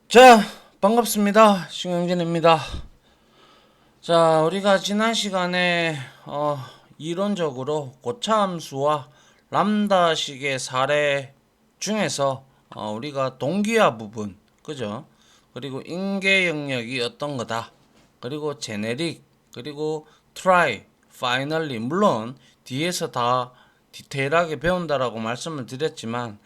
자, 반갑습니다. 신영진입니다. 자, 우리가 지난 시간에 이론적으로 고차함수와 람다식의 사례 중에서 우리가 동기화 부분, 그죠? 그리고 인계 영역이 어떤 거다. 그리고 제네릭, 그리고 트라이, 파이널리, 물론 뒤에서 다 디테일하게 배운다라고 말씀을 드렸지만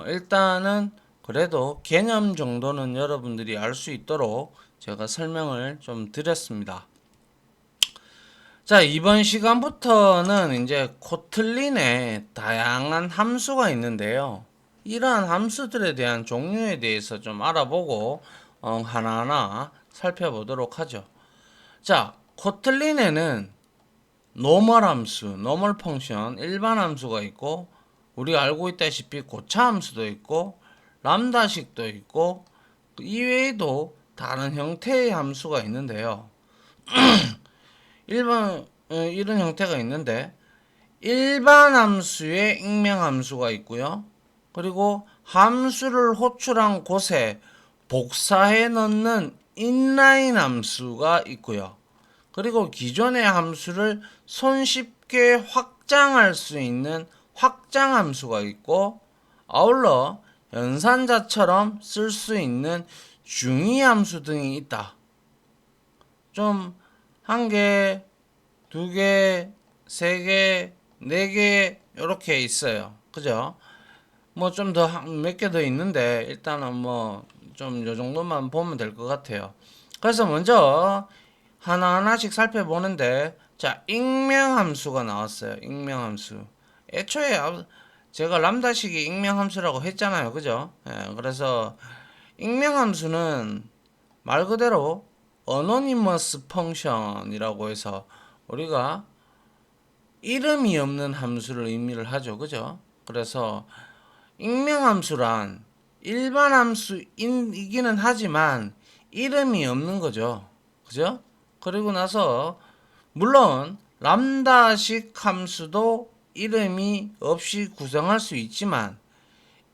일단은 그래도 개념 정도는 여러분들이 알 수 있도록 제가 설명을 좀 드렸습니다. 자, 이번 시간부터는 이제 코틀린에 다양한 함수가 있는데요. 이러한 함수들에 대한 종류에 대해서 좀 알아보고 하나하나 살펴보도록 하죠. 자, 코틀린에는 노멀 함수, 노멀 펑션, 일반 함수가 있고 우리가 알고 있다시피 고차 함수도 있고 람다식도 있고 그 이외에도 다른 형태의 함수가 있는데요. 이런 형태가 있는데 일반 함수에 익명 함수가 있고요. 그리고 함수를 호출한 곳에 복사해 넣는 인라인 함수가 있고요. 그리고 기존의 함수를 손쉽게 확장할 수 있는 확장 함수가 있고 아울러 연산자처럼 쓸 수 있는 중위 함수 등이 있다. 좀 한 개, 두 개, 세 개, 네 개 이렇게 있어요. 그죠? 뭐 좀 더 몇 개 더 있는데 일단은 뭐 좀 요 정도만 보면 될 것 같아요. 그래서 먼저 하나하나씩 살펴보는데 자, 익명함수가 나왔어요. 익명함수. 애초에 제가 람다식이 익명함수라고 했잖아요. 그죠? 예, 그래서 익명함수는 말 그대로 어노니머스 펑션이라고 해서 우리가 이름이 없는 함수를 의미를 하죠. 그죠? 그래서 익명함수란 일반 함수이기는 하지만 이름이 없는 거죠. 그죠? 그리고 나서 물론 람다식 함수도 이름이 없이 구성할 수 있지만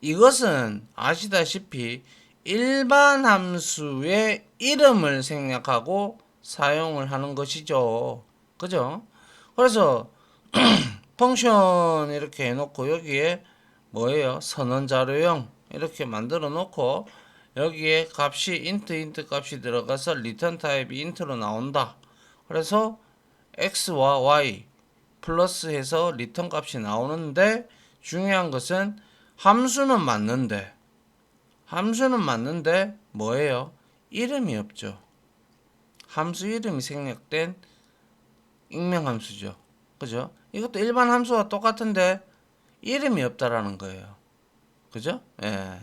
이것은 아시다시피 일반 함수의 이름을 생략하고 사용을 하는 것이죠. 그죠? 그래서 펑션 이렇게 해놓고 여기에 뭐예요? 선언자료형 이렇게 만들어 놓고 여기에 값이 int 값이 들어가서 리턴 타입이 int로 나온다. 그래서 x와 y 플러스 해서 리턴 값이 나오는데 중요한 것은 함수는 맞는데 뭐예요? 이름이 없죠. 함수 이름이 생략된 익명함수죠. 그죠? 이것도 일반 함수와 똑같은데 이름이 없다라는 거예요. 그죠? 예.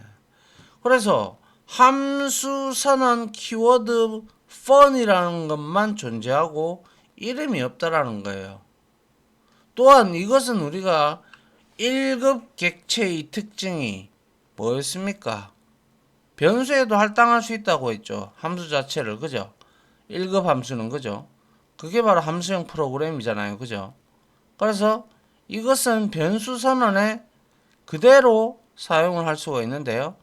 그래서 함수 선언 키워드 fun이라는 것만 존재하고 이름이 없다라는 거예요. 또한 이것은 우리가 1급 객체의 특징이 뭐였습니까? 변수에도 할당할 수 있다고 했죠. 함수 자체를. 그죠? 1급 함수는. 그죠? 그게 바로 함수형 프로그램이잖아요. 그죠? 그래서 이것은 변수 선언에 그대로 사용을 할 수가 있는데요.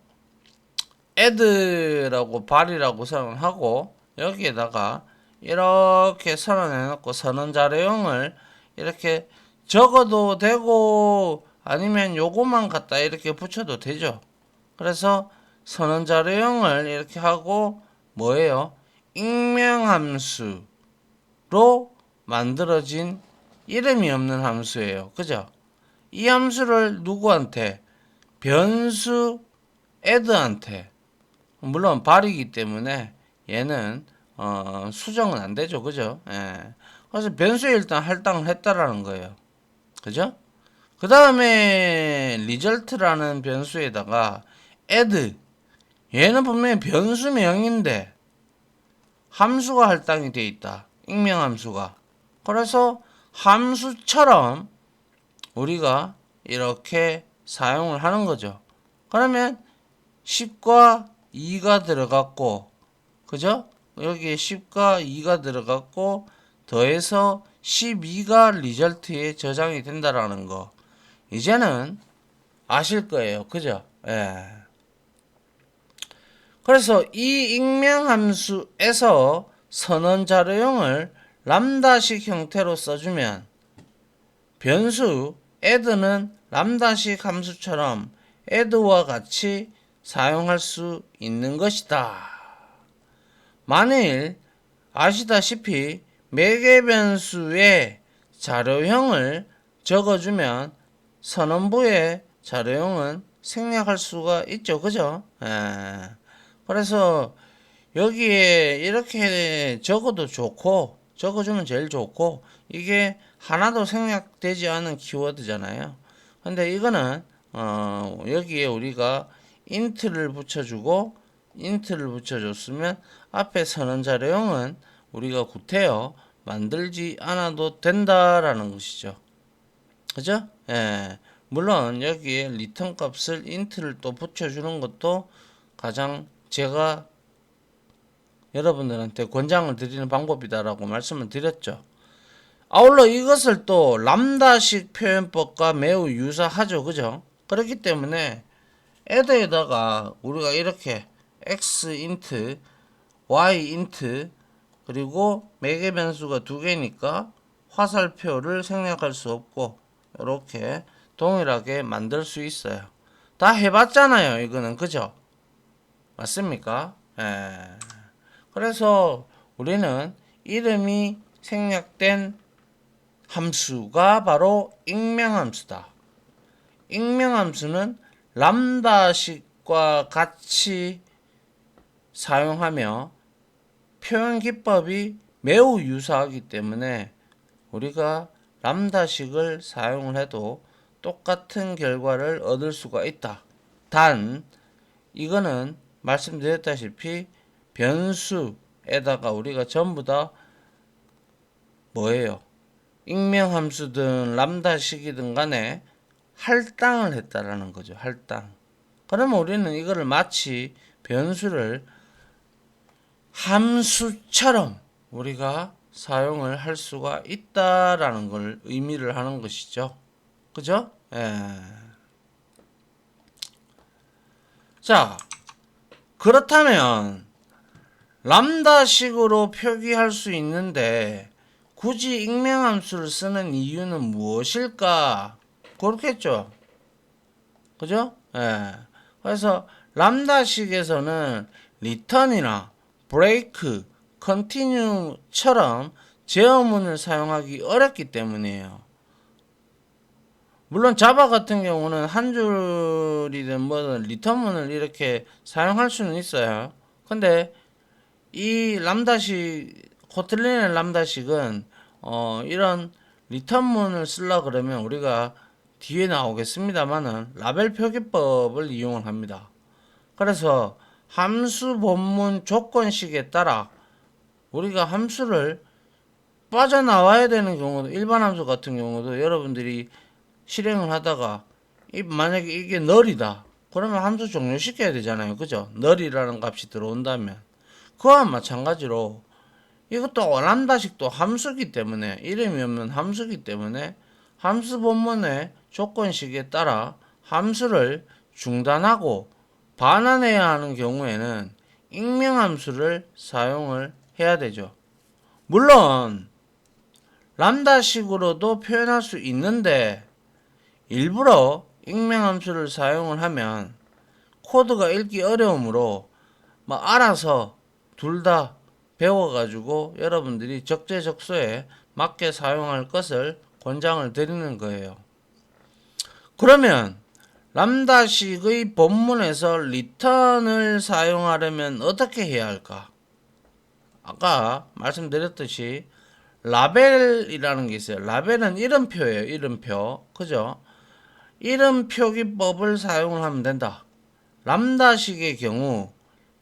add라고 발이라고 선언하고 여기에다가 이렇게 선언해 놓고 선언자료형을 이렇게 적어도 되고 아니면 요거만 갖다 이렇게 붙여도 되죠. 그래서 선언자료형을 이렇게 하고 뭐예요? 익명함수로 만들어진 이름이 없는 함수예요. 그죠? 이 함수를 누구한테? 변수 add한테. 물론 발이기 때문에 얘는 수정은 안 되죠. 그죠? 예. 그래서 변수에 일단 할당을 했다라는 거예요. 그죠? 그 다음에 result라는 변수에다가 add 얘는 분명히 변수명인데 함수가 할당이 되어 있다. 익명함수가. 그래서 함수처럼 우리가 이렇게 사용을 하는 거죠. 그러면 10과 2가 들어갔고, 그죠? 여기에 10과 2가 들어갔고, 더해서 12가 리절트에 저장이 된다라는 거. 이제는 아실 거예요. 그죠? 예. 그래서 이 익명함수에서 선언 자료형을 람다식 형태로 써주면 변수 add는 람다식 함수처럼 add와 같이 사용할 수 있는 것이다. 만일 아시다시피 매개 변수의 자료형을 적어주면 선언부의 자료형은 생략할 수가 있죠. 그죠? 그래서 여기에 이렇게 적어도 좋고 적어주면 제일 좋고 이게 하나도 생략되지 않은 키워드잖아요. 근데 이거는 여기에 우리가 int를 붙여줬으면 앞에 선언 자료형은 우리가 구태여 만들지 않아도 된다라는 것이죠. 그죠? 물론 여기에 return 값을 int를 또 붙여주는 것도 가장 제가 여러분들한테 권장을 드리는 방법이다라고 말씀을 드렸죠. 아울러 이것을 또 람다식 표현법과 매우 유사하죠. 그죠? 그렇기 때문에 add에다가 우리가 이렇게 x int, y int 그리고 매개 변수가 두 개니까 화살표를 생략할 수 없고 이렇게 동일하게 만들 수 있어요. 다 해봤잖아요. 이거는 그죠? 맞습니까? 그래서 우리는 이름이 생략된 함수가 바로 익명함수다. 익명함수는 람다식과 같이 사용하며 표현 기법이 매우 유사하기 때문에 우리가 람다식을 사용을 해도 똑같은 결과를 얻을 수가 있다. 단 이거는 말씀드렸다시피 변수에다가 우리가 전부 다 뭐예요? 익명함수든 람다식이든 간에 할당을 했다라는 거죠. 할당. 그러면 우리는 이거를 마치 변수를 함수처럼 우리가 사용을 할 수가 있다라는 걸 의미를 하는 것이죠. 그죠? 자, 그렇다면 람다식으로 표기할 수 있는데 굳이 익명함수를 쓰는 이유는 무엇일까? 그렇겠죠. 그죠? 그래서 람다식에서는 return이나 break, continue처럼 제어문을 사용하기 어렵기 때문이에요. 물론 자바 같은 경우는 한 줄이든 뭐든 return문을 이렇게 사용할 수는 있어요. 근데 이 람다식 코틀린의 람다식은 이런 return문을 쓰려 그러면 우리가 뒤에 나오겠습니다만은 라벨 표기법을 이용을 합니다. 그래서 함수 본문 조건식에 따라 우리가 함수를 빠져나와야 되는 경우도 일반 함수 같은 경우도 여러분들이 실행을 하다가 만약에 이게 널이다 그러면 함수 종료시켜야 되잖아요. 그죠? 널이라는 값이 들어온다면 그와 마찬가지로 이것도 람다식도 함수기 때문에 이름이 없는 함수기 때문에 함수 본문의 조건식에 따라 함수를 중단하고 반환해야 하는 경우에는 익명함수를 사용을 해야 되죠. 물론 람다식으로도 표현할 수 있는데 일부러 익명함수를 사용을 하면 코드가 읽기 어려우므로 알아서 둘 다 배워가지고 여러분들이 적재적소에 맞게 사용할 것을 권장을 드리는 거예요. 그러면 람다식의 본문에서 return을 사용하려면 어떻게 해야 할까? 아까 말씀드렸듯이 라벨이라는 게 있어요. 라벨은 이름표예요. 이름표. 그죠? 이름표 기법을 사용을 하면 된다. 람다식의 경우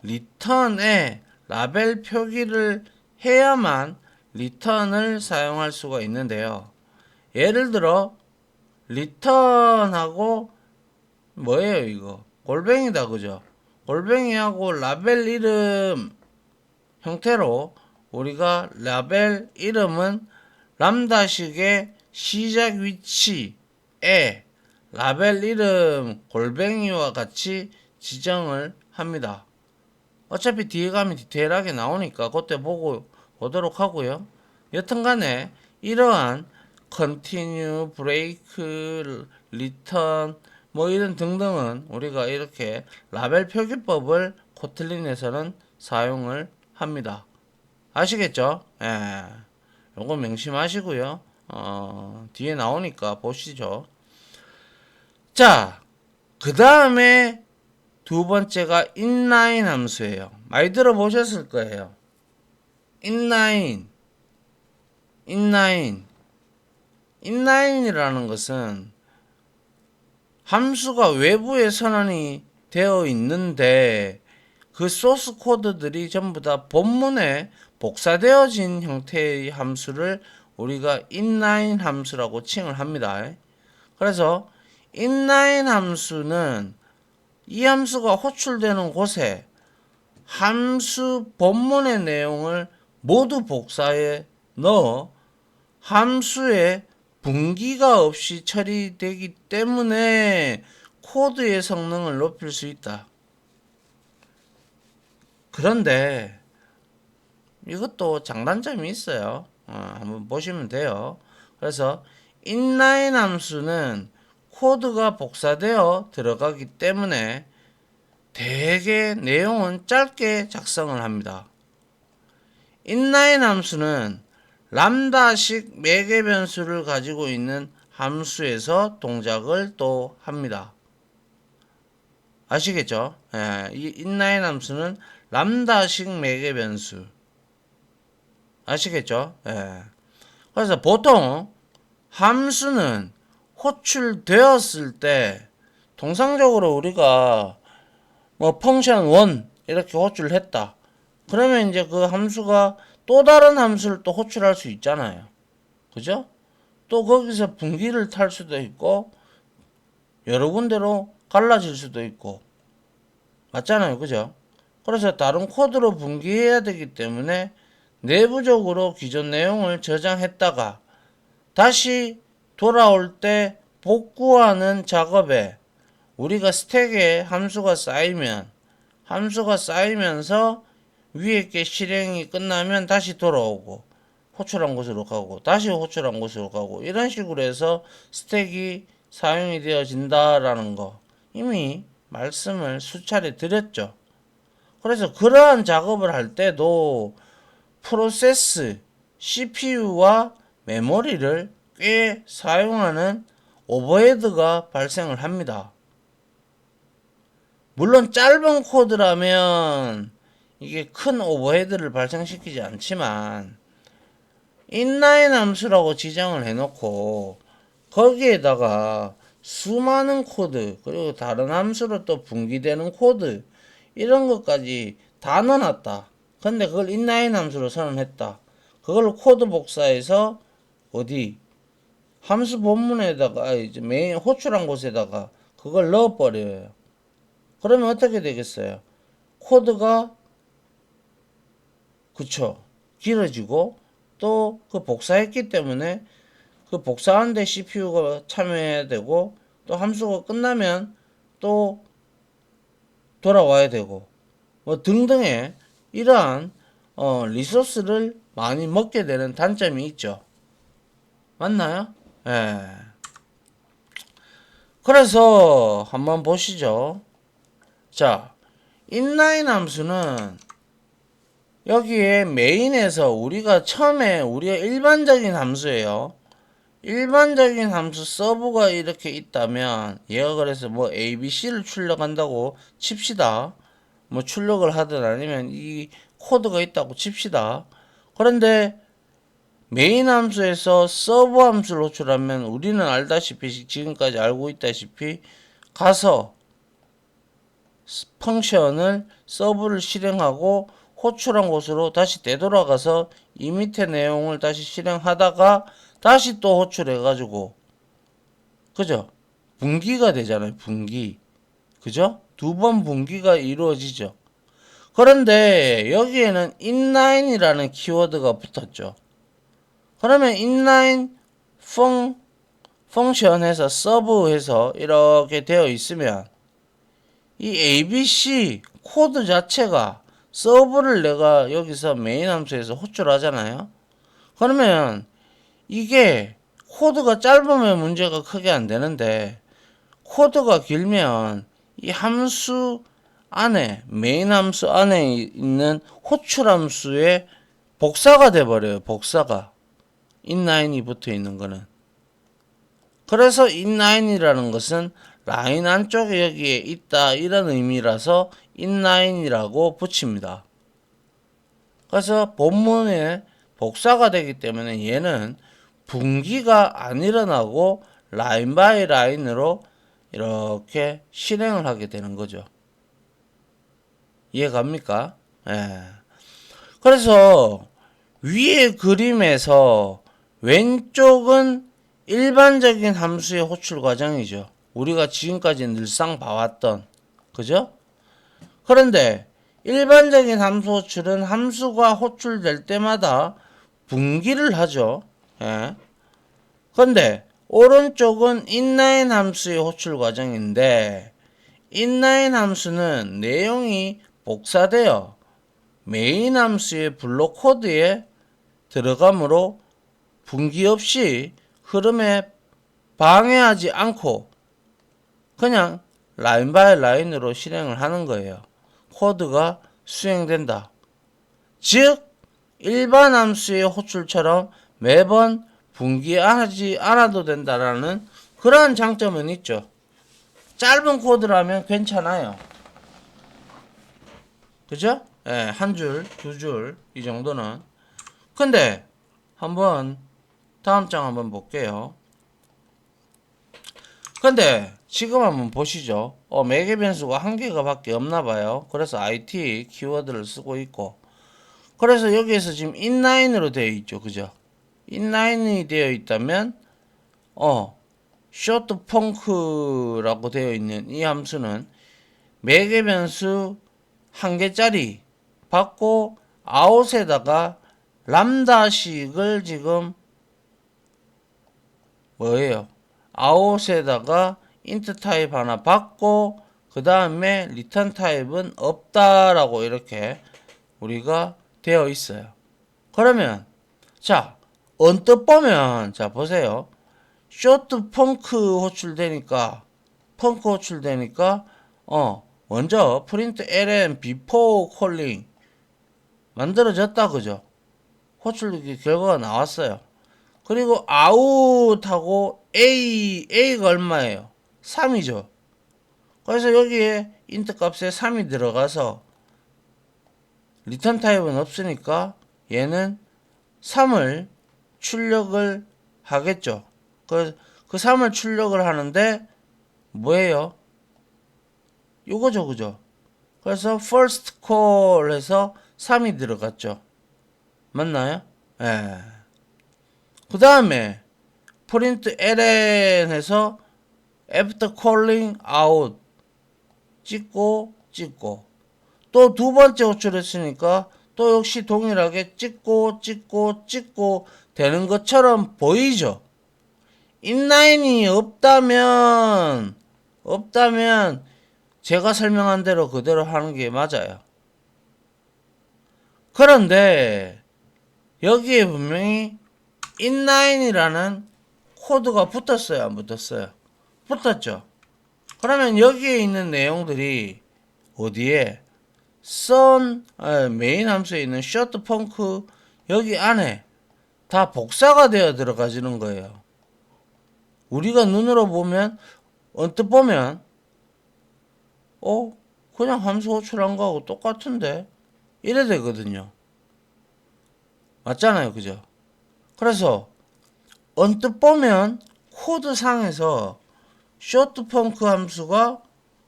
return에 라벨 표기를 해야만 return을 사용할 수가 있는데요. 예를 들어 return하고 뭐예요 이거? 골뱅이다 그죠? 골뱅이하고 라벨 이름 형태로 우리가 라벨 이름은 람다식의 시작 위치에 라벨 이름 골뱅이와 같이 지정을 합니다. 어차피 뒤에 가면 디테일하게 나오니까 그때 보도록 하고요. 여튼간에 이러한 continue, break, return 뭐 이런 등등은 우리가 이렇게 라벨 표기법을 코틀린에서는 사용을 합니다. 아시겠죠? 예. 요거 명심하시고요. 뒤에 나오니까 보시죠. 자, 그 다음에 두 번째가 inline 함수예요. 많이 들어보셨을 거예요. inline이라는 것은 함수가 외부에 선언이 되어 있는데 그 소스 코드들이 전부 다 본문에 복사되어진 형태의 함수를 우리가 inline 함수라고 칭을 합니다. 그래서 inline 함수는 이 함수가 호출되는 곳에 함수 본문의 내용을 모두 복사해 넣어 함수의 분기가 없이 처리되기 때문에 코드의 성능을 높일 수 있다. 그런데 이것도 장단점이 있어요. 한번 보시면 돼요. 그래서 inline 함수는 코드가 복사되어 들어가기 때문에 대개 내용은 짧게 작성을 합니다. inline 함수는 람다식 매개 변수를 가지고 있는 함수에서 동작을 또 합니다. 아시겠죠? 이 inline 함수는 람다식 매개 변수. 아시겠죠? 그래서 보통 함수는 호출되었을 때 통상적으로 우리가 뭐 펑션 1 이렇게 호출을 했다. 그러면 이제 그 함수가 또 다른 함수를 또 호출할 수 있잖아요. 그죠? 또 거기서 분기를 탈 수도 있고 여러 군데로 갈라질 수도 있고 맞잖아요. 그죠? 그래서 다른 코드로 분기해야 되기 때문에 내부적으로 기존 내용을 저장했다가 다시 돌아올 때 복구하는 작업에 우리가 스택에 함수가 쌓이면서 위에 게 실행이 끝나면 다시 돌아오고 호출한 곳으로 가고 다시 호출한 곳으로 가고 이런 식으로 해서 스택이 사용이 되어진다라는 거 이미 말씀을 수차례 드렸죠. 그래서 그러한 작업을 할 때도 프로세스, CPU와 메모리를 꽤 사용하는 오버헤드가 발생을 합니다. 물론 짧은 코드라면 이게 큰 오버헤드를 발생시키지 않지만 inline 함수라고 지정을 해놓고 거기에다가 수많은 코드 그리고 다른 함수로 또 분기되는 코드 이런 것까지 다 넣어놨다. 근데 그걸 inline 함수로 선언했다. 그걸 코드 복사해서 어디 함수 본문에다가 이제 메인 호출한 곳에다가 그걸 넣어버려요. 그러면 어떻게 되겠어요? 코드가 그쵸 길어지고 또 그 복사했기 때문에 그 복사하는데 CPU가 참여해야 되고 또 함수가 끝나면 또 돌아와야 되고 뭐 등등의 이러한 리소스를 많이 먹게 되는 단점이 있죠. 맞나요? 예. 그래서 한번 보시죠. 자, inline 함수는 여기에 메인에서 우리가 처음에 우리가 일반적인 함수예요. 일반적인 함수 서브가 이렇게 있다면 얘가 그래서 뭐 ABC를 출력한다고 칩시다. 뭐 출력을 하든 아니면 이 코드가 있다고 칩시다. 그런데 메인 함수에서 서브 함수를 호출하면 우리는 알다시피 지금까지 알고 있다시피 가서 펑션을 서브를 실행하고 호출한 곳으로 다시 되돌아가서 이 밑에 내용을 다시 실행하다가 다시 또 호출해 가지고 그죠? 분기가 되잖아요. 분기. 그죠? 두 번 분기가 이루어지죠. 그런데 여기에는 inline이라는 키워드가 붙었죠. 그러면 inline 펑션에서 서브해서 이렇게 되어 있으면 이 ABC 코드 자체가 서브를 내가 여기서 메인 함수에서 호출하잖아요. 그러면 이게 코드가 짧으면 문제가 크게 안 되는데 코드가 길면 이 함수 안에 메인 함수 안에 있는 호출 함수의 복사가 돼 버려요. 복사가 inline이 붙어 있는 거는. 그래서 inline이라는 것은 라인 안쪽에 여기에 있다 이런 의미라서 inline이라고 붙입니다. 그래서 본문에 복사가 되기 때문에 얘는 분기가 안 일어나고 라인 바이 라인으로 이렇게 실행을 하게 되는 거죠. 이해갑니까? 예. 그래서 위의 그림에서 왼쪽은 일반적인 함수의 호출 과정이죠. 우리가 지금까지 늘상 봐왔던, 그죠? 그런데 일반적인 함수 호출은 함수가 호출될 때마다 분기를 하죠. 예. 근데 오른쪽은 inline 함수의 호출 과정인데 inline 함수는 내용이 복사되어 메인 함수의 블록 코드에 들어가므로 분기 없이 흐름에 방해하지 않고 그냥 라인 바이 라인으로 실행을 하는 거예요. 코드가 수행된다. 즉 일반 함수의 호출처럼 매번 분기하지 않아도 된다라는 그러한 장점은 있죠. 짧은 코드라면 괜찮아요. 그죠? 예, 한 줄, 두 줄, 이 정도는. 근데, 한번, 다음 장 한번 볼게요. 근데, 지금 한번 보시죠. 매개 변수가 한 개가 밖에 없나 봐요. 그래서 IT 키워드를 쓰고 있고. 그래서 여기에서 지금 inline으로 되어 있죠. 그죠? inline이 되어 있다면, short punk라고 되어 있는 이 함수는 매개 변수 한 개짜리 받고 아웃에다가 람다식을 지금 뭐예요? 아웃에다가 int 타입 하나 받고 그 다음에 return 타입은 없다라고 이렇게 우리가 되어 있어요. 그러면 자 언뜻 보면 자 보세요. short 펑크 호출되니까 먼저 print ln before calling 만들어졌다 그죠? 호출 결과가 나왔어요. 그리고 out하고 a가 얼마예요? 3이죠. 그래서 여기에 int 값에 3이 들어가서 return 타입은 없으니까 얘는 3을 출력을 하겠죠. 그 3을 출력을 하는데 뭐예요? 요거죠, 그죠? 그래서 first call 해서 3이 들어갔죠. 맞나요? 예. 그 다음에 print ln 해서 after calling out 찍고 또 두 번째 호출했으니까 또 역시 동일하게 찍고 되는 것처럼 보이죠. inline이 없다면 제가 설명한 대로 그대로 하는 게 맞아요. 그런데 여기에 분명히 inline이라는 코드가 붙었어요, 안 붙었어요? 붙었죠. 그러면 여기에 있는 내용들이 어디에 메인 함수에 있는 short 펑크 여기 안에 다 복사가 되어 들어가지는 거예요. 우리가 눈으로 보면 언뜻 보면 그냥 함수 호출한 거하고 똑같은데 이래 되거든요. 맞잖아요, 그죠? 그래서 언뜻 보면 코드상에서 short 펑크 함수가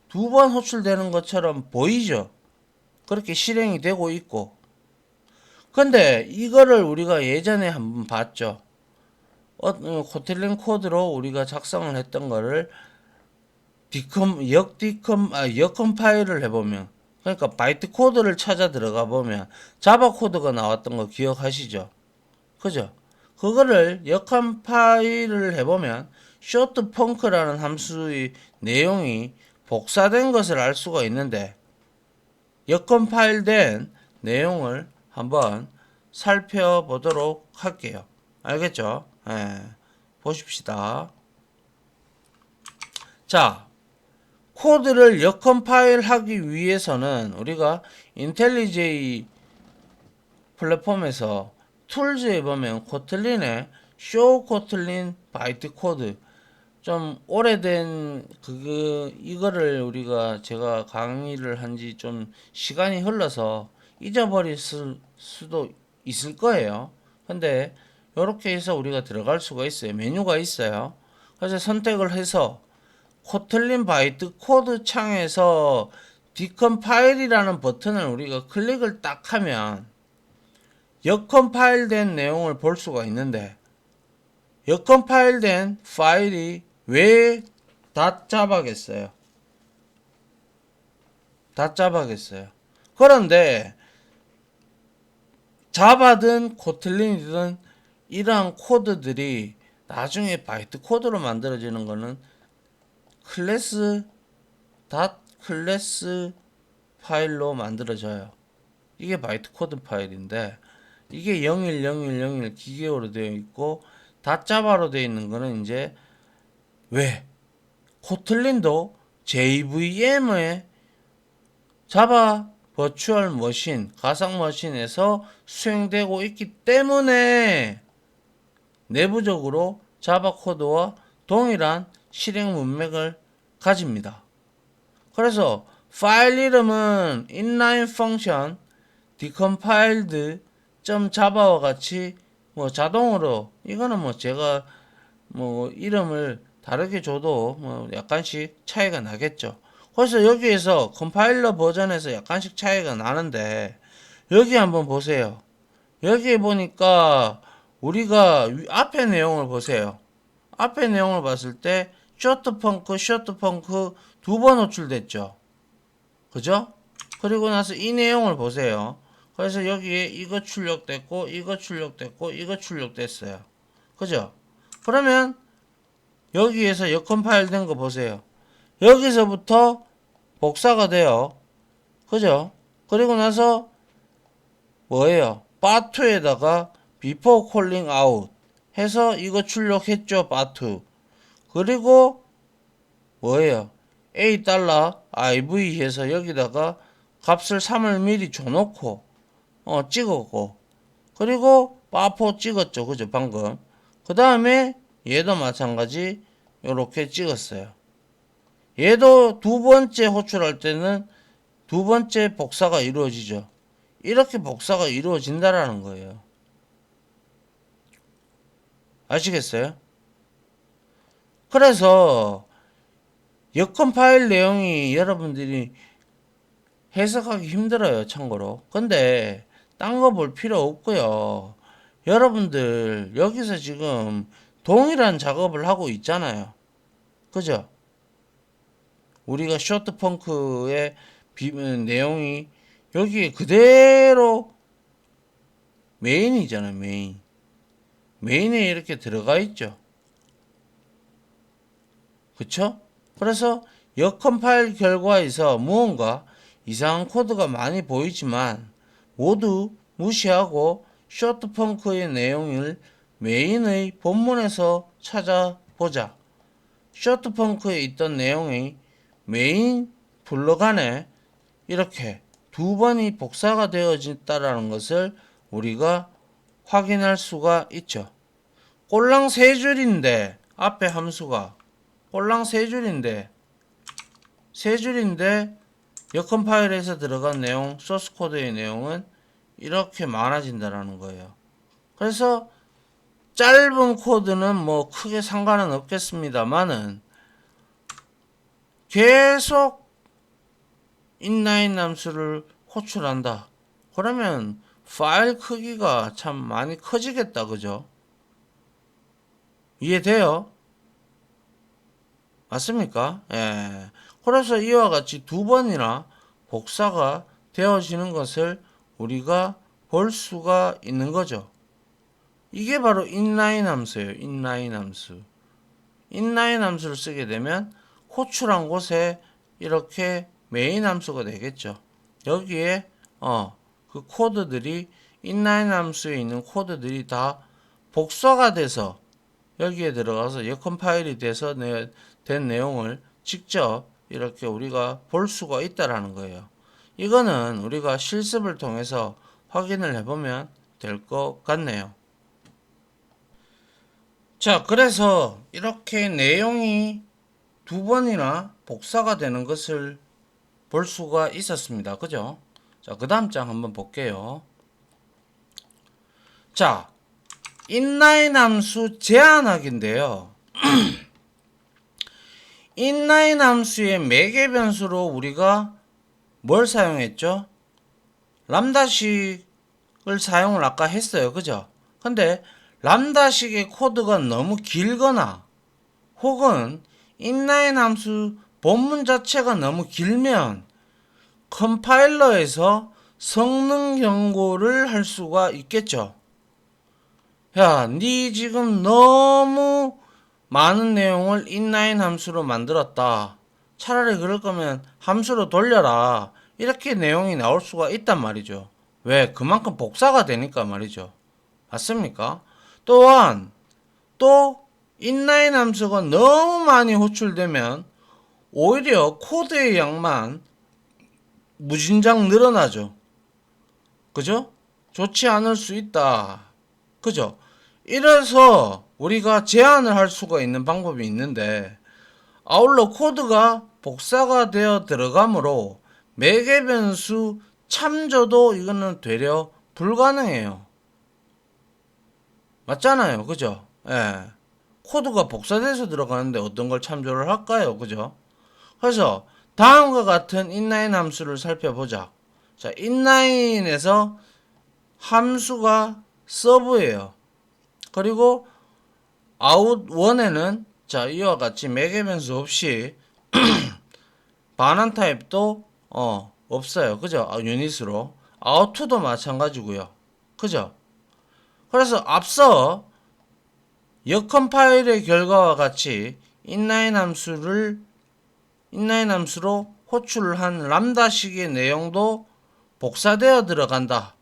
두 번 호출되는 것처럼 보이죠? 그렇게 실행이 되고 있고. 근데 이거를 우리가 예전에 한번 봤죠. 코틀린 코드로 우리가 작성을 했던 거를 역컴파일을 해보면, 그러니까 바이트 코드를 찾아 들어가 보면 자바 코드가 나왔던 거 기억하시죠? 그죠? 그거를 역컴파일을 해보면 short punk라는 함수의 내용이 복사된 것을 알 수가 있는데 역컴파일된 내용을 한번 살펴보도록 할게요. 알겠죠? 예, 보십시다. 자, 코드를 역컴파일 하기 위해서는 우리가 인텔리제이 플랫폼에서 툴즈에 보면 코틀린의 쇼 코틀린 바이트 코드 좀 오래된 이거를 우리가 제가 강의를 한 지 좀 시간이 흘러서 잊어버렸을 수도 있을 거예요. 근데 이렇게 해서 우리가 들어갈 수가 있어요. 메뉴가 있어요. 그래서 선택을 해서 코틀린 바이트 코드 창에서 디컴파일이라는 버튼을 우리가 클릭을 딱 하면 역컴파일된 내용을 볼 수가 있는데 역컴파일된 파일이 왜 닷자바겠어요? 닷자바겠어요. 그런데 자바든 코틀린이든 이러한 코드들이 나중에 바이트 코드로 만들어지는 거는 클래스 닷 클래스 파일로 만들어져요. 이게 바이트 코드 파일인데 이게 010101 기계어로 되어 있고 닷자바로 되어 있는 거는 이제 왜 코틀린도 JVM의 자바 버추얼 머신 가상 머신에서 수행되고 있기 때문에 내부적으로 자바 코드와 동일한 실행 문맥을 가집니다. 그래서 파일 이름은 inline function decompiledjava와 같이 뭐 자동으로 이거는 뭐 제가 뭐 이름을 다르게 줘도 뭐 약간씩 차이가 나겠죠. 그래서 여기에서 컴파일러 버전에서 약간씩 차이가 나는데 여기 한번 보세요. 여기 보니까 우리가 앞에 내용을 보세요. 앞에 내용을 봤을 때 쇼트펑크 두 번 호출됐죠. 그죠? 그리고 나서 이 내용을 보세요. 그래서 여기에 이거 출력됐고 이거 출력됐고 이거 출력됐어요. 그죠? 그러면 여기에서 역컴파일 된 거 보세요. 여기서부터 복사가 돼요. 그죠? 그리고 나서 뭐예요? 바2에다가 before calling out 해서 이거 출력했죠. 바2. 그리고 뭐예요? $a 해서 여기다가 값을 3을 미리 줘놓고 찍었고 그리고 바4 찍었죠. 그죠? 방금. 그 다음에 얘도 마찬가지 요렇게 찍었어요. 얘도 두 번째 호출할 때는 두 번째 복사가 이루어지죠. 이렇게 복사가 이루어진다라는 거예요. 아시겠어요? 그래서 여건 파일 내용이 여러분들이 해석하기 힘들어요. 참고로. 근데 딴 거 볼 필요 없고요. 여러분들 여기서 지금 동일한 작업을 하고 있잖아요. 그죠? 우리가 쇼트펑크의 내용이 여기에 그대로 메인이잖아요. 메인에 이렇게 들어가 있죠. 그쵸? 그래서 역컴파일 결과에서 무언가 이상한 코드가 많이 보이지만 모두 무시하고 쇼트펑크의 내용을 메인의 본문에서 찾아보자. 쇼트펑크에 있던 내용이 메인 블럭 안에 이렇게 두 번이 복사가 되어진다라는 것을 우리가 확인할 수가 있죠. 꼴랑 세 줄인데 앞에 함수가 꼴랑 세 줄인데 역컴파일에서 들어간 내용 소스 코드의 내용은 이렇게 많아진다라는 거예요. 그래서 짧은 코드는 뭐 크게 상관은 없겠습니다만은 계속 inline 함수를 호출한다. 그러면 파일 크기가 참 많이 커지겠다. 그죠? 이해돼요? 맞습니까? 예. 그래서 이와 같이 두 번이나 복사가 되어지는 것을 우리가 볼 수가 있는 거죠. 이게 바로 inline 함수예요. inline 함수. inline 함수를 쓰게 되면 호출한 곳에 이렇게 메인 함수가 되겠죠. 여기에 그 코드들이 inline 함수에 있는 코드들이 다 복사가 돼서 여기에 들어가서 역컴파일이 돼서 된 내용을 직접 이렇게 우리가 볼 수가 있다라는 거예요. 이거는 우리가 실습을 통해서 확인을 해보면 될 것 같네요. 자, 그래서 이렇게 내용이 두 번이나 복사가 되는 것을 볼 수가 있었습니다. 그죠? 자, 그 다음 장 한번 볼게요. 자, inline 함수 제한하기인데요. inline 함수의 매개 변수로 우리가 뭘 사용했죠? 람다식을 사용을 아까 했어요. 그죠? 근데 람다식의 코드가 너무 길거나 혹은 inline 함수 본문 자체가 너무 길면 컴파일러에서 성능 경고를 할 수가 있겠죠. 야, 니 지금 너무 많은 내용을 inline 함수로 만들었다. 차라리 그럴 거면 함수로 돌려라. 이렇게 내용이 나올 수가 있단 말이죠. 왜? 그만큼 복사가 되니까 말이죠. 맞습니까? 또한 또 inline 함수가 너무 많이 호출되면 오히려 코드의 양만 무진장 늘어나죠. 그죠? 좋지 않을 수 있다. 그죠? 이래서 우리가 제한을 할 수가 있는 방법이 있는데 아울러 코드가 복사가 되어 들어가므로 매개 변수 참조도 이거는 되려 불가능해요. 맞잖아요. 그죠? 예. 코드가 복사돼서 들어가는데 어떤 걸 참조를 할까요? 그죠? 그래서 다음과 같은 inline 함수를 살펴보자. 자, inline에서 함수가 서브예요. 그리고 out1에는 자, 이와 같이 매개 변수 없이 반환 타입도 없어요. 그죠? 유닛으로. out2도 마찬가지고요. 그죠? 그래서 앞서 역컴파일의 결과와 같이 inline 함수로 호출한 람다식의 내용도 복사되어 들어간다.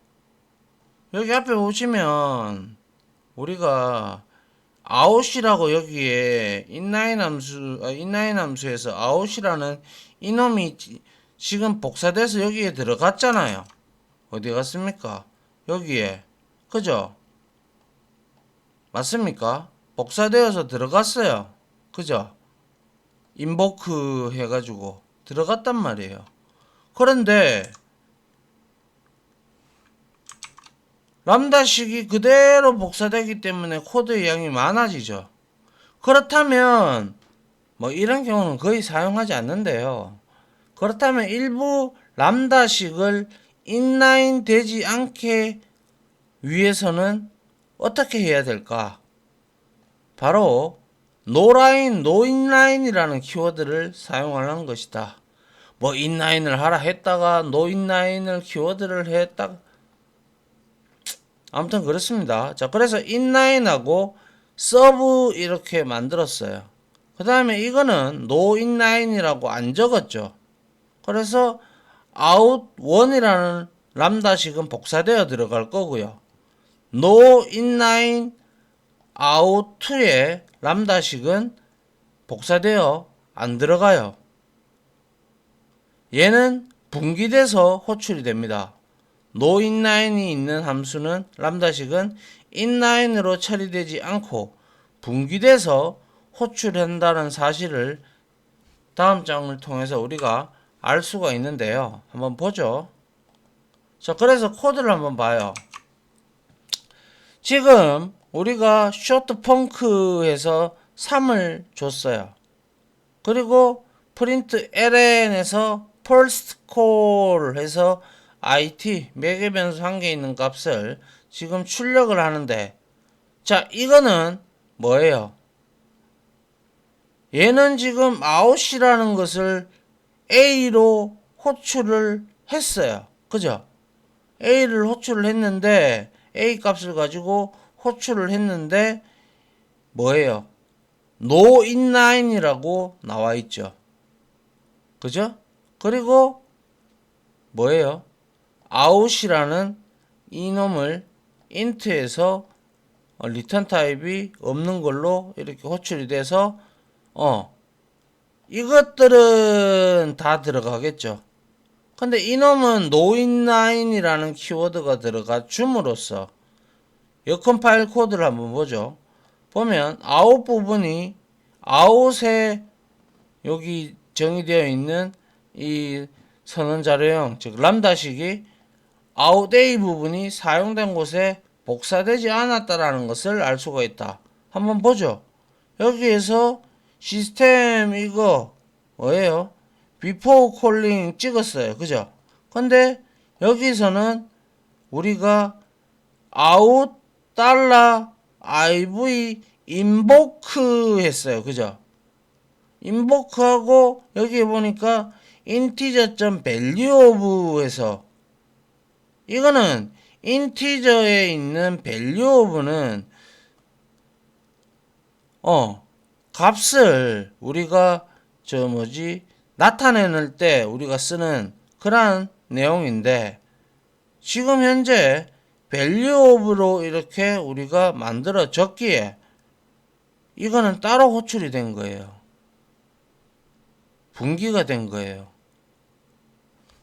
여기 앞에 보시면 우리가 out이라고 여기에 inline 함수에서 out이라는 이놈이 지금 복사돼서 여기에 들어갔잖아요. 어디 갔습니까? 여기에. 그죠? 맞습니까? 복사되어서 들어갔어요. 그죠? 인보크 해가지고 들어갔단 말이에요. 그런데 람다식이 그대로 복사되기 때문에 코드의 양이 많아지죠. 그렇다면 뭐 이런 경우는 거의 사용하지 않는데요. 그렇다면 일부 람다식을 인라인 되지 않게 위해서는 어떻게 해야 될까? 바로 노라인, 노인라인이라는 키워드를 사용하는 것이다. 뭐 인라인을 하라 했다가 노인라인을 키워드를 했다가 아무튼 그렇습니다. 자, 그래서 인라인하고 서브 이렇게 만들었어요. 그 다음에 이거는 노인라인이라고 안 적었죠. 그래서 out1이라는 람다식은 복사되어 들어갈 거고요. noinline out2의 람다식은 복사되어 안 들어가요. 얘는 분기돼서 호출이 됩니다. noinline이 있는 함수는 람다식은 inline으로 처리되지 않고 분기돼서 호출한다는 사실을 다음 장을 통해서 우리가 알 수가 있는데요. 한번 보죠. 자, 그래서 코드를 한번 봐요. 지금 우리가 short func에서 3을 줬어요. 그리고 print ln에서 first call 해서 it 매개 변수 한 개 있는 값을 지금 출력을 하는데, 자, 이거는 뭐예요? 얘는 지금 out이라는 것을 a로 호출을 했어요. 그죠? a를 호출을 했는데 a 값을 가지고 호출을 했는데 뭐예요? noinline이라고 나와 있죠. 그죠? 그리고 뭐예요? out이라는 이놈을 int에서 리턴 타입이 없는 걸로 이렇게 호출이 돼서 이것들은 다 들어가겠죠. 근데 이놈은 noinline이라는 키워드가 들어가 줌으로써 여건 파일 코드를 한번 보죠. 보면 out 부분이 out에 여기 정의되어 있는 이 선언 자료형 즉 람다식이 out A 부분이 사용된 곳에 복사되지 않았다라는 것을 알 수가 있다. 한번 보죠. 여기에서 시스템 이거 뭐예요? before calling 찍었어요. 그죠? 근데 여기서는 우리가 out $iv invoke 했어요. 그죠? invoke하고 여기 보니까 integer.value of 해서 이거는 인티저에 있는 value of는 값을 우리가 나타내는 때 우리가 쓰는 그러한 내용인데 지금 현재 value of로 이렇게 우리가 만들어 졌기에 이거는 따로 호출이 된 거예요. 분기가 된 거예요.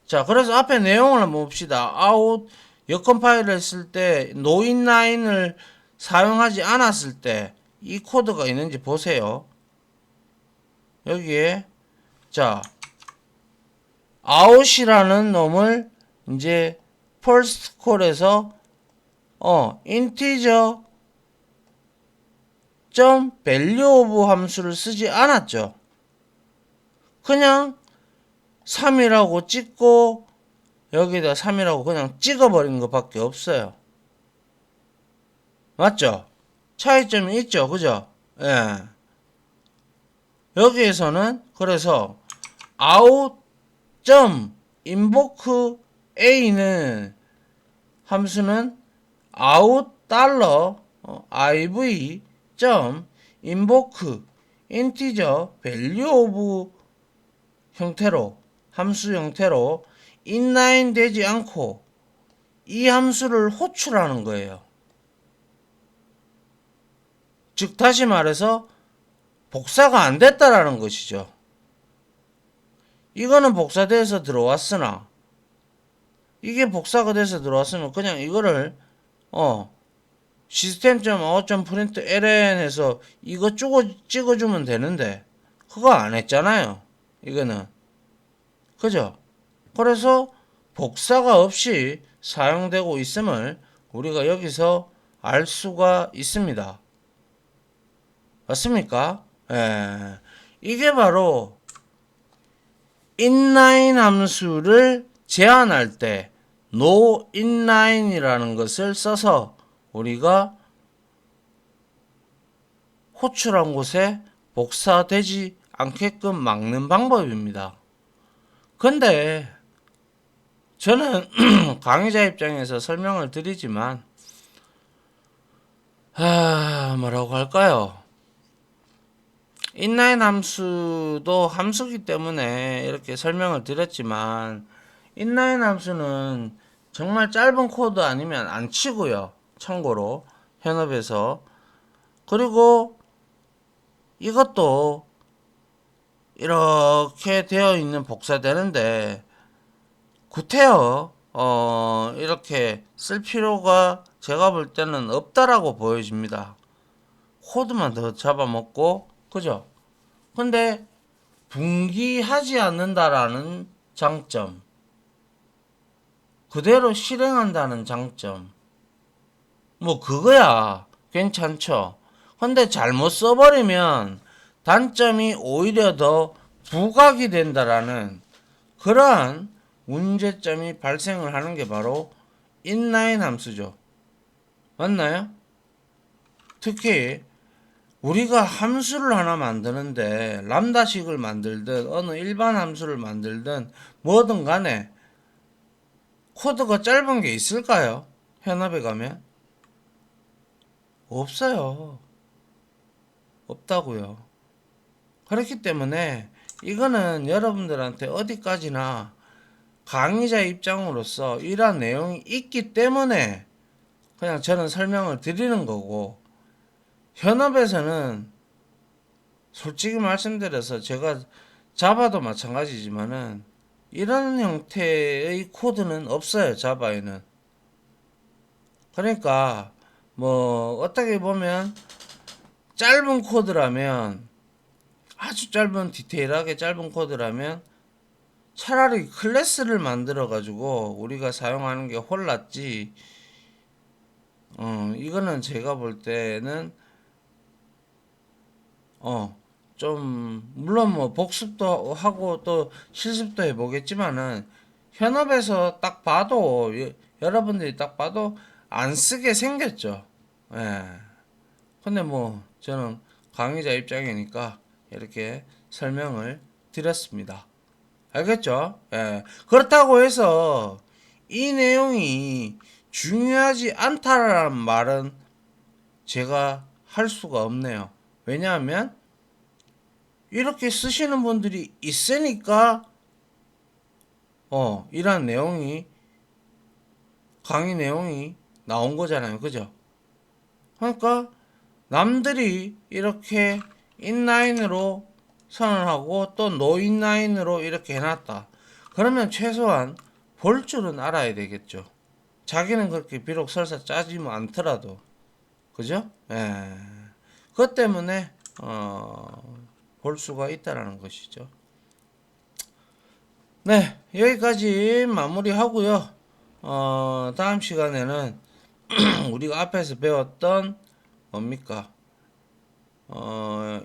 자, 그래서 앞에 내용을 한번 봅시다. out 여건 파일을 했을 때 noinline을 사용하지 않았을 때 이 코드가 있는지 보세요. 여기에 자 out이라는 놈을 이제 first call에서 integer value of 함수를 쓰지 않았죠. 그냥 3이라고 찍고 여기다 3이라고 그냥 찍어버린 것밖에 없어요. 맞죠? 차이점이 있죠. 그죠? 예. 여기에서는 그래서 out invoke a는 함수는 out $iv invoke integer value of 형태로 함수 형태로 inline 되지 않고 이 함수를 호출하는 거예요. 즉 다시 말해서 복사가 안 됐다라는 것이죠. 이거는 복사돼서 들어왔으나 이게 복사가 돼서 들어왔으면 그냥 이거를 system.out.println 해서 이거 찍어주면 되는데 그거 안 했잖아요. 이거는 그죠? 그래서 복사가 없이 사용되고 있음을 우리가 여기서 알 수가 있습니다. 맞습니까? 예. 이게 바로 inline 함수를 제한할 때 no inline이라는 것을 써서 우리가 호출한 곳에 복사되지 않게끔 막는 방법입니다. 근데 저는 강의자 입장에서 설명을 드리지만 뭐라고 할까요? inline 함수도 함수기 때문에 이렇게 설명을 드렸지만 inline 함수는 정말 짧은 코드 아니면 안 치고요. 참고로 현업에서 그리고 이것도 이렇게 되어 있는 복사되는데 구태여 이렇게 쓸 필요가 제가 볼 때는 없다라고 보여집니다. 코드만 더 잡아먹고 그죠? 근데 분기하지 않는다라는 장점, 그대로 실행한다는 장점, 뭐 그거야 괜찮죠. 근데 잘못 써버리면 단점이 오히려 더 부각이 된다라는 그러한 문제점이 발생을 하는 게 바로 inline 함수죠. 맞나요? 특히 우리가 함수를 하나 만드는데 람다식을 만들든 어느 일반 함수를 만들든 뭐든 간에 코드가 짧은 게 있을까요? 현업에 가면 없어요. 없다고요. 그렇기 때문에 이거는 여러분들한테 어디까지나 강의자 입장으로서 이러한 내용이 있기 때문에 그냥 저는 설명을 드리는 거고, 현업에서는 솔직히 말씀드려서 제가 자바도 마찬가지지만은 이런 형태의 코드는 없어요, 자바에는. 그러니까 뭐 어떻게 보면 짧은 코드라면, 아주 짧은 디테일하게 짧은 코드라면 차라리 클래스를 만들어 가지고 우리가 사용하는 게 홀랐지. 이거는 제가 볼 때는 좀 물론 뭐 복습도 하고 또 실습도 해보겠지만은 현업에서 딱 봐도 여러분들이 딱 봐도 안 쓰게 생겼죠. 예. 근데 뭐 저는 강의자 입장이니까 이렇게 설명을 드렸습니다. 알겠죠? 예. 그렇다고 해서 이 내용이 중요하지 않다라는 말은 제가 할 수가 없네요. 왜냐하면 이렇게 쓰시는 분들이 있으니까 이런 내용이 강의 내용이 나온 거잖아요. 그죠? 그러니까 남들이 이렇게 인라인으로 선언하고 또 노인라인으로 이렇게 해놨다. 그러면 최소한 볼 줄은 알아야 되겠죠. 자기는 그렇게 비록 설사 짜지면 않더라도. 그죠? 예. 그것 때문에 볼 수가 있다라는 것이죠. 네, 여기까지 마무리하고요. 다음 시간에는 우리가 앞에서 배웠던 뭡니까?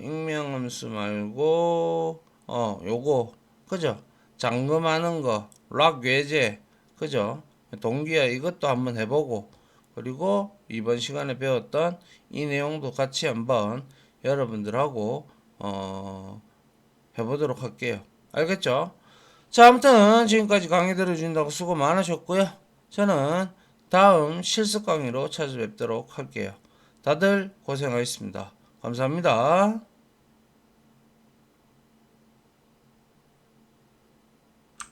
익명함수 말고 요거 그죠? 잠금하는 거, 락 외제 그죠? 동기화 이것도 한번 해보고, 그리고 이번 시간에 배웠던 이 내용도 같이 한번 여러분들하고 해보도록 할게요. 알겠죠? 자, 아무튼 지금까지 강의 들어주신다고 수고 많으셨고요. 저는 다음 실습 강의로 찾아뵙도록 할게요. 다들 고생하셨습니다. 감사합니다.